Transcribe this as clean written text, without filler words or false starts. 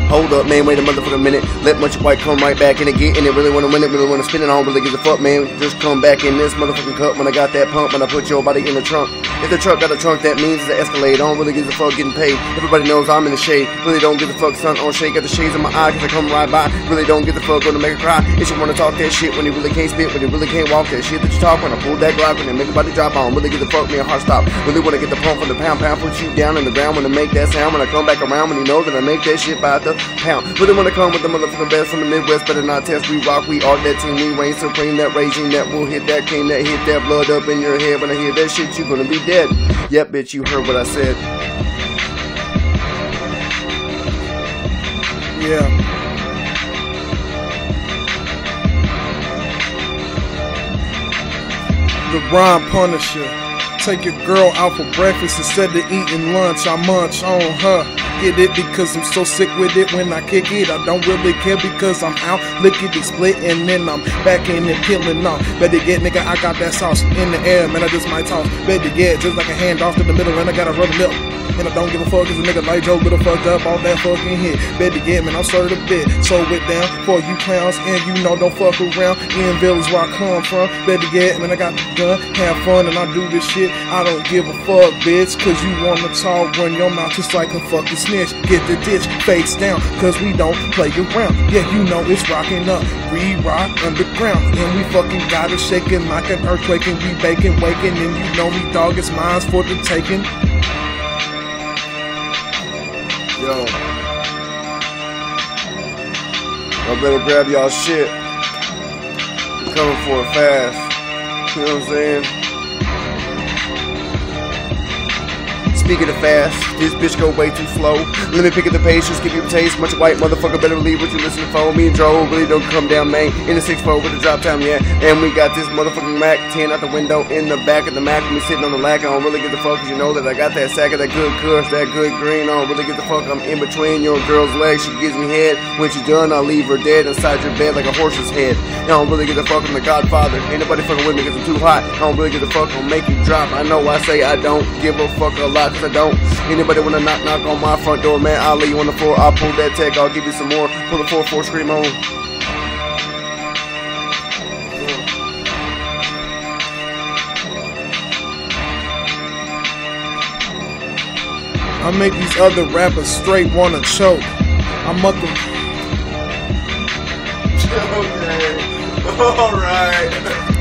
Hold up, man, wait a motherfucking minute. Let Much White come right back in again, and it really wanna win it, really wanna spin it. I don't really give a fuck, man. Just come back in this motherfucking cup when I got that pump, and I put your body in the trunk. If the truck got a trunk, that means it's an Escalade. I don't really give a fuck getting paid. Everybody knows I'm in the shade. Really don't give a fuck, sun on shade. Got the shades in my eye, cause I come right by. Really don't give a fuck, gonna make her cry. If you wanna talk that shit when you really can't spit, when you really can't walk, that shit that you talk when I pull that Glock, when they make your body drop, I don't really give a fuck, me a heart stop. Really wanna get the pump from the pound, put you down in the ground when I make that sound. When I come back around, when you know that I make that shit by the pound. Really wanna come with the motherfucking best from the Midwest, better not test. We rock, we all that team, we reign supreme, that raging, that will hit that cane, that hit that blood up in your head. When I hear that shit, you gonna be dead. Yep, bitch, you heard what I said. Yeah. The Rhyme Punisher. Take your girl out for breakfast instead of eating lunch. I munch on her. Get it because I'm so sick with it when I kick it. I don't really care because I'm out lickety split and then I'm back in and peeling off. Better get, nigga, I got that sauce in the air, man. I just might toss. Better get, just like a handoff to the middle and I got a rubber lip. And I don't give a fuck cause a nigga like Joe little fucked up off that fucking hit. Better get, man, I'm served a bit. Slow it down for you clowns and you know don't fuck around. Ianville is where I come from. Better get, man, I got the gun. Have fun and I do this shit. I don't give a fuck, bitch, cause you wanna talk, run your mouth just like a fucking snitch. Get the ditch, face down, cause we don't play around. Yeah, you know it's rocking up. We rock underground. And we fucking got it shaking like an earthquake. And we baking, waking. And you know me, dog, it's mine for the taking. Yo, y'all better grab y'all shit. I'm coming for it fast. You know what I'm saying? Speaking of fast, this bitch go way too slow. Let me pick up the pace, just give you a taste. Much White motherfucker better believe what you listen for. Me and Joe really don't come down, man. In the 6-4 with the drop time, yeah. And we got this motherfucking Mac 10 out the window in the back of the Mac. Me sitting on the lack, I don't really get the fuck, cause you know that I got that sack of that good kush, that good green. I don't really get the fuck, I'm in between your girl's legs. She gives me head. When she's done, I'll leave her dead inside your bed like a horse's head. I don't really get the fuck, I'm the Godfather. Ain't nobody fucking with me cause I'm too hot. I don't really get the fuck, I'll make you drop. I know I say I don't give a fuck a lot. I don't. Anybody wanna knock on my front door, man, I'll lay you on the floor. I'll pull that tech, I'll give you some more. Pull the 4-4, scream on. I make these other rappers straight wanna choke. I'm up to... Okay, alright.